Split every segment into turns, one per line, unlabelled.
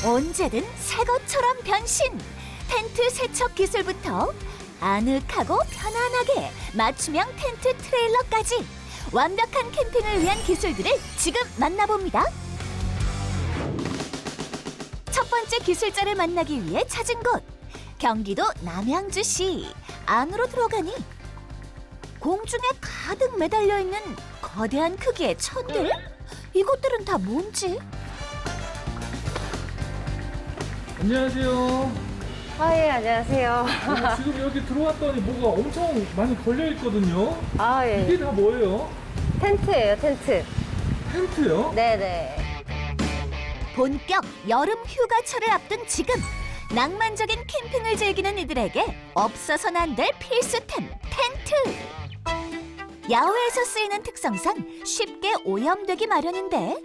언제든 새 것처럼 변신! 텐트 세척 기술부터 아늑하고 편안하게 맞춤형 텐트 트레일러까지 완벽한 캠핑을 위한 기술들을 지금 만나봅니다. 첫 번째 기술자를 만나기 위해 찾은 곳, 경기도 남양주시. 안으로 들어가니 공중에 가득 매달려 있는 거대한 크기의 천들? 이것들은 다 뭔지?
안녕하세요.
예, 안녕하세요.
지금 여기 들어왔더니 뭐가 엄청 많이 걸려 있거든요.
예.
이게 다 뭐예요?
텐트예요, 텐트.
텐트요?
네네.
본격 여름 휴가철을 앞둔 지금 낭만적인 캠핑을 즐기는 이들에게 없어서는 안 될 필수템 텐트. 야외에서 쓰이는 특성상 쉽게 오염되기 마련인데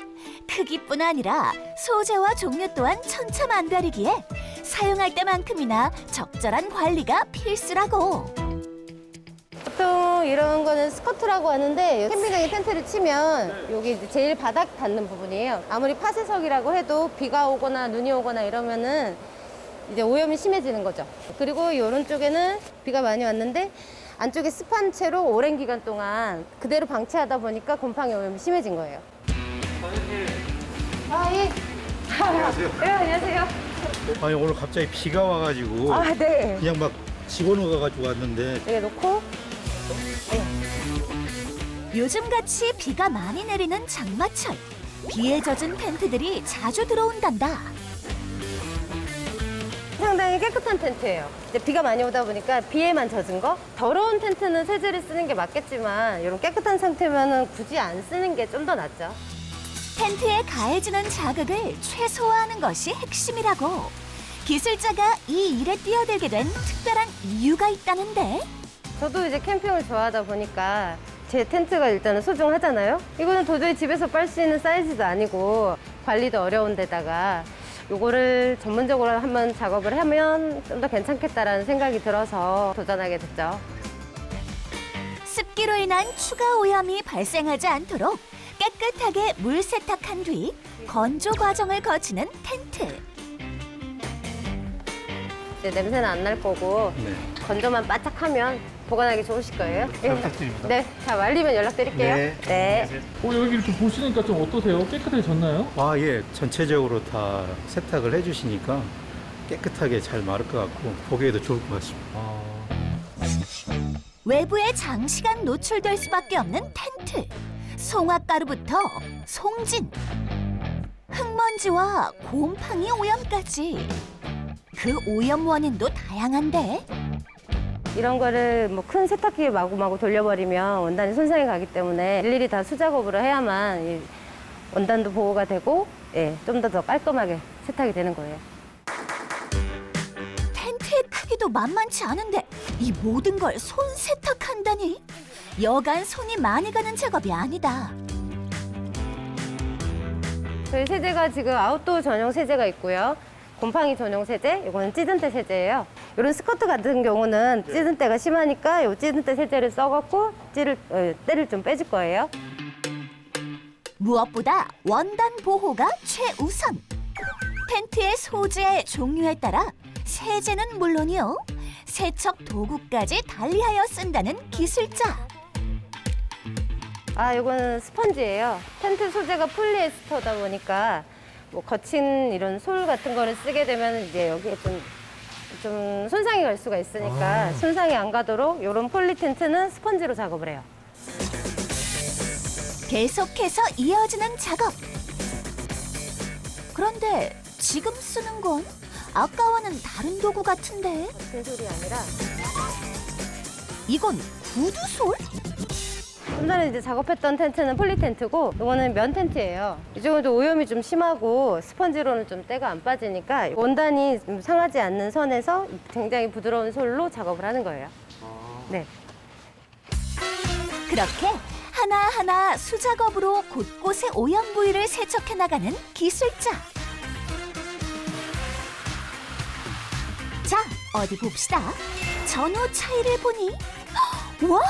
크기뿐 아니라 소재와 종류 또한 천차만별이기에 사용할 때만큼이나 적절한 관리가 필수라고.
보통 이런 거는 스커트라고 하는데 캠핑장에 텐트를 치면 여기 이제 제일 바닥 닿는 부분이에요. 아무리 파쇄석이라고 해도 비가 오거나 눈이 오거나 이러면은 이제 오염이 심해지는 거죠. 그리고 이런 쪽에는 비가 많이 왔는데 안쪽에 습한 채로 오랜 기간 동안 그대로 방치하다 보니까 곰팡이 오염이 심해진 거예요. 예.
안녕하세요.
네, 안녕하세요.
아니 오늘 갑자기 비가 와가지고
네.
그냥 막 집어넣어가지고 왔는데
여기 놓고
요즘같이 비가 많이 내리는 장마철, 비에 젖은 텐트들이 자주 들어온단다.
상당히 깨끗한 텐트예요. 이제 비가 많이 오다 보니까 비에만 젖은 거. 더러운 텐트는 세제를 쓰는 게 맞겠지만 이런 깨끗한 상태면은 굳이 안 쓰는 게 좀 더 낫죠.
텐트에 가해지는 자극을 최소화하는 것이 핵심이라고. 기술자가 이 일에 뛰어들게 된 특별한 이유가 있다는데.
저도 이제 캠핑을 좋아하다 보니까 제 텐트가 일단은 소중하잖아요. 이거는 도저히 집에서 빨 수 있는 사이즈도 아니고 관리도 어려운 데다가 요거를 전문적으로 한번 작업을 하면 좀 더 괜찮겠다라는 생각이 들어서 도전하게 됐죠.
습기로 인한 추가 오염이 발생하지 않도록 깨끗하게 물 세탁한 뒤 건조 과정을 거치는 텐트.
이제 냄새는 안 날 거고
네.
건조만 바짝하면 보관하기 좋으실 거예요.
잘 부탁드립니다.
네, 자 말리면 연락드릴게요.
네.
여기 이렇게 보시니까 좀 어떠세요? 깨끗해졌나요?
예, 전체적으로 다 세탁을 해주시니까 깨끗하게 잘 마를 것 같고 보기에도 좋을 것 같습니다.
외부에 장시간 노출될 수밖에 없는 텐트. 송화가루부터 송진, 흙먼지와 곰팡이 오염까지. 그 오염 원인도 다양한데
이런 거를 뭐 큰 세탁기에 마구마구 돌려버리면 원단이 손상이 가기 때문에 일일이 다 수작업으로 해야만 이 원단도 보호가 되고 좀 더 깔끔하게 세탁이 되는 거예요.
텐트의 크기도 만만치 않은데 이 모든 걸 손 세탁한다니? 여간 손이 많이 가는 작업이 아니다.
저희 세제가 지금 아웃도어 전용 세제가 있고요. 곰팡이 전용 세제, 이거는 찌든때 세제예요. 이런 스커트 같은 경우는 찌든 때가 심하니까 이 찌든 때 세제를 써갖고 때를 좀 빼줄 거예요.
무엇보다 원단 보호가 최우선. 텐트의 소재 종류에 따라 세제는 물론이요, 세척 도구까지 달리하여 쓴다는 기술자.
이거는 스펀지예요. 텐트 소재가 폴리에스터다 보니까 뭐 거친 이런 솔 같은 거를 쓰게 되면 이제 여기에 좀 손상이 갈 수가 있으니까 손상이 안 가도록 이런 폴리 텐트는 스펀지로 작업을 해요.
계속해서 이어지는 작업. 그런데 지금 쓰는 건 아까와는 다른 도구 같은데?
그 솔이 아니라
이건 구두솔?
좀 전에 이제 작업했던 텐트는 폴리 텐트고 이거는 면 텐트예요. 이 정도 오염이 좀 심하고 스펀지로는 좀 때가 안 빠지니까 원단이 좀 상하지 않는 선에서 굉장히 부드러운 솔로 작업을 하는 거예요. 네.
그렇게 하나하나 수작업으로 곳곳의 오염 부위를 세척해 나가는 기술자. 자, 어디 봅시다. 전후 차이를 보니 와,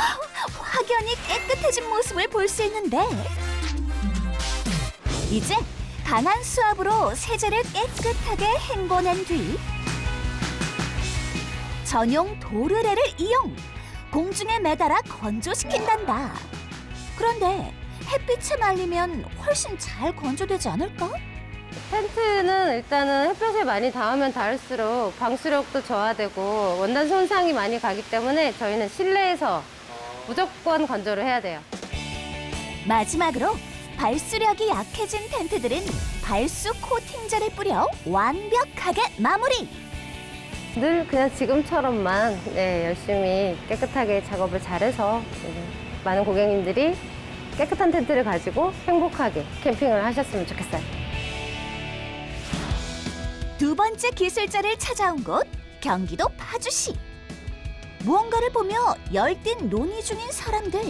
확연히 깨끗해진 모습을 볼 수 있는데 이제 강한 수압으로 세제를 깨끗하게 헹궈낸 뒤 전용 도르래를 이용 공중에 매달아 건조시킨단다. 그런데 햇빛에 말리면 훨씬 잘 건조되지 않을까?
텐트는 일단은 햇볕에 많이 닿으면 닿을수록 방수력도 저하되고 원단 손상이 많이 가기 때문에 저희는 실내에서 무조건 건조를 해야 돼요.
마지막으로 발수력이 약해진 텐트들은 발수 코팅제를 뿌려 완벽하게 마무리!
늘 그냥 지금처럼만 열심히 깨끗하게 작업을 잘해서 많은 고객님들이 깨끗한 텐트를 가지고 행복하게 캠핑을 하셨으면 좋겠어요.
두 번째 기술자를 찾아온 곳 경기도 파주시. 무언가를 보며 열띤 논의 중인 사람들.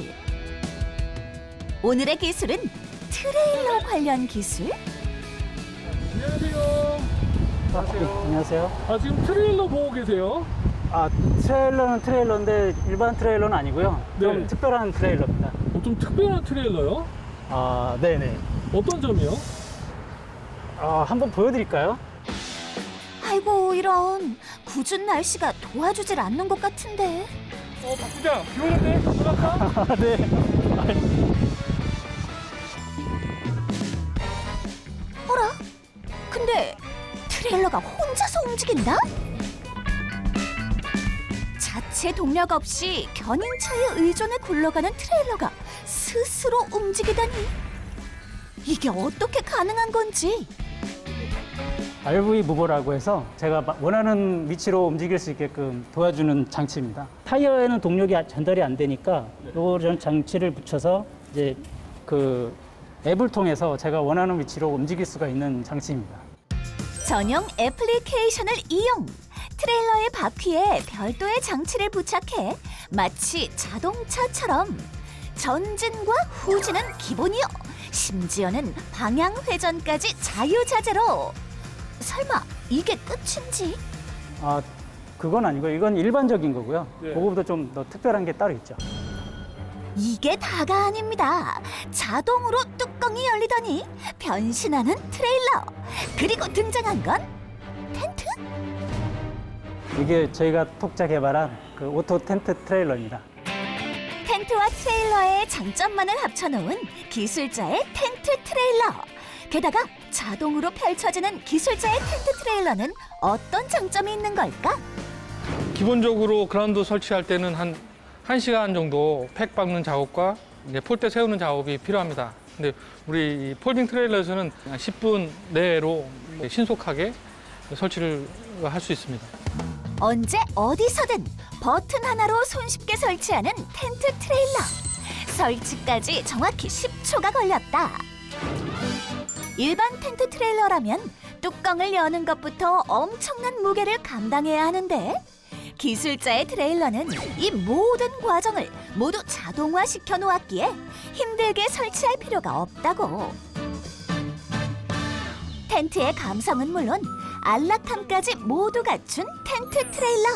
오늘의 기술은 트레일러 관련 기술?
안녕하세요.
안녕하세요.
아, 지금 트레일러 보고 계세요?
아, 트레일러는 트레일러인데 일반 트레일러는 아니고요. 좀
네.
특별한 트레일러입니다.
좀 특별한 트레일러요?
아, 네네.
어떤 점이요?
아, 한번 보여드릴까요?
아이고 이런 궂은 날씨가 도와주질 않는 것 같은데.
박부장, 비 오는데? 들어갈까?
아, 네.
어라? 근데 트레일러가 혼자서 움직인다? 자체 동력 없이 견인차에 의존해 굴러가는 트레일러가 스스로 움직이다니. 이게 어떻게 가능한 건지.
RV 무버라고 해서 제가 원하는 위치로 움직일 수 있게끔 도와주는 장치입니다. 타이어에는 동력이 전달이 안 되니까 이런 장치를 붙여서 이제 그 앱을 통해서 제가 원하는 위치로 움직일 수가 있는 장치입니다.
전용 애플리케이션을 이용 트레일러의 바퀴에 별도의 장치를 부착해 마치 자동차처럼 전진과 후진은 기본이요. 심지어는 방향 회전까지 자유자재로. 설마 이게 끝인지?
아, 그건 아니고요. 이건 일반적인 거고요.
네.
그거보다 좀 더 특별한 게 따로 있죠.
이게 다가 아닙니다. 자동으로 뚜껑이 열리더니 변신하는 트레일러. 그리고 등장한 건 텐트?
이게 저희가 독자 개발한 그 오토 텐트 트레일러입니다.
텐트와 트레일러의 장점만을 합쳐놓은 기술자의 텐트 트레일러. 게다가 자동으로 펼쳐지는 기술자의 텐트 트레일러는 어떤 장점이 있는 걸까?
기본적으로 그라운드 설치할 때는 한 1시간 정도 팩 박는 작업과 이제 폴대 세우는 작업이 필요합니다. 근데 우리 이 폴딩 트레일러에서는 10분 내로 신속하게 설치를 할 수 있습니다.
언제 어디서든 버튼 하나로 손쉽게 설치하는 텐트 트레일러. 설치까지 정확히 10초가 걸렸다. 일반 텐트 트레일러라면 뚜껑을 여는 것부터 엄청난 무게를 감당해야 하는데 기술자의 트레일러는 이 모든 과정을 모두 자동화시켜 놓았기에 힘들게 설치할 필요가 없다고. 텐트의 감성은 물론 안락함까지 모두 갖춘 텐트 트레일러.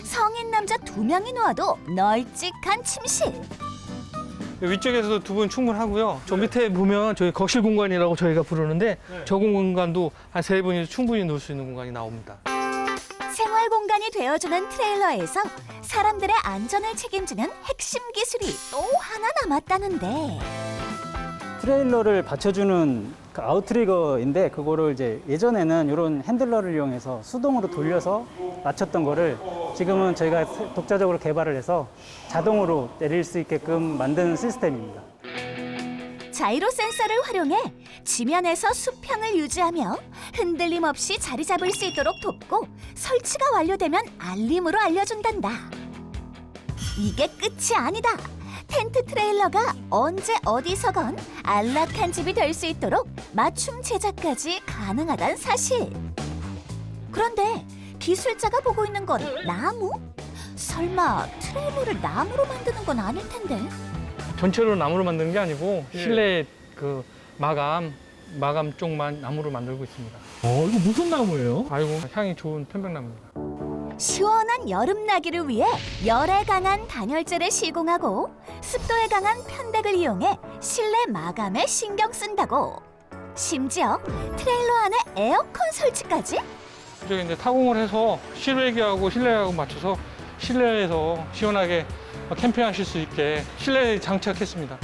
성인 남자 2명이 누워도 널찍한 침실.
위쪽에서도 2분 충분하고요. 저 밑에 보면 저희 거실 공간이라고 저희가 부르는데 저 공간도 한 3분이 충분히 누울 수 있는 공간이 나옵니다.
생활 공간이 되어주는 트레일러에서 사람들의 안전을 책임지는 핵심 기술이 또 하나 남았다는데.
트레일러를 받쳐주는 그 아웃트리거인데 그거를 이제 예전에는 이런 핸들러를 이용해서 수동으로 돌려서 맞췄던 거를 지금은 저희가 독자적으로 개발을 해서 자동으로 내릴 수 있게끔 만든 시스템입니다.
자이로 센서를 활용해 지면에서 수평을 유지하며 흔들림 없이 자리 잡을 수 있도록 돕고 설치가 완료되면 알림으로 알려준단다. 이게 끝이 아니다. 텐트 트레일러가 언제 어디서건 안락한 집이 될 수 있도록 맞춤 제작까지 가능하단 사실. 그런데 기술자가 보고 있는 건 나무? 설마 트레일러를 나무로 만드는 건 아닐 텐데.
전체로 나무로 만드는 게 아니고 실내 그 마감 쪽만 나무로 만들고 있습니다.
이거 무슨 나무예요?
아이고, 향이 좋은 편백나무입니다.
시원한 여름나기를 위해 열에 강한 단열재를 시공하고 습도에 강한 편백을 이용해 실내 마감에 신경 쓴다고. 심지어 트레일러 안에 에어컨 설치까지?
저기 이제 타공을 해서 실외기하고 실내하고 맞춰서 실내에서 시원하게 캠핑하실 수 있게 실내에 장착했습니다.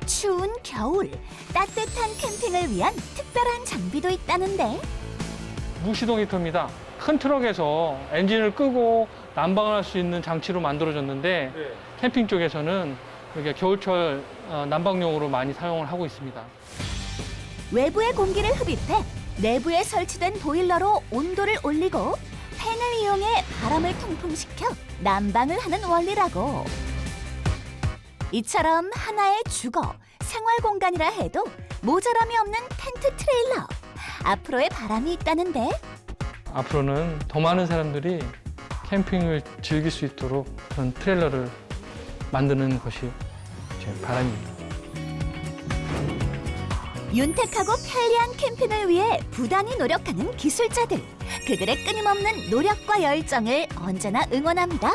추운 겨울 따뜻한 캠핑을 위한 특별한 장비도 있다는데
무시동 히터입니다. 큰 트럭에서 엔진을 끄고 난방을 할 수 있는 장치로 만들어졌는데 캠핑 쪽에서는 이게 겨울철 난방용으로 많이 사용을 하고 있습니다.
외부의 공기를 흡입해 내부에 설치된 보일러로 온도를 올리고 팬을 이용해 바람을 통풍시켜 난방을 하는 원리라고. 이처럼 하나의 주거, 생활 공간이라 해도 모자람이 없는 텐트 트레일러. 앞으로의 바람이 있다는데
앞으로는 더 많은 사람들이 캠핑을 즐길 수 있도록 그런 트레일러를 만드는 것이 제 바람입니다.
윤택하고 편리한 캠핑을 위해 부단히 노력하는 기술자들. 그들의 끊임없는 노력과 열정을 언제나 응원합니다.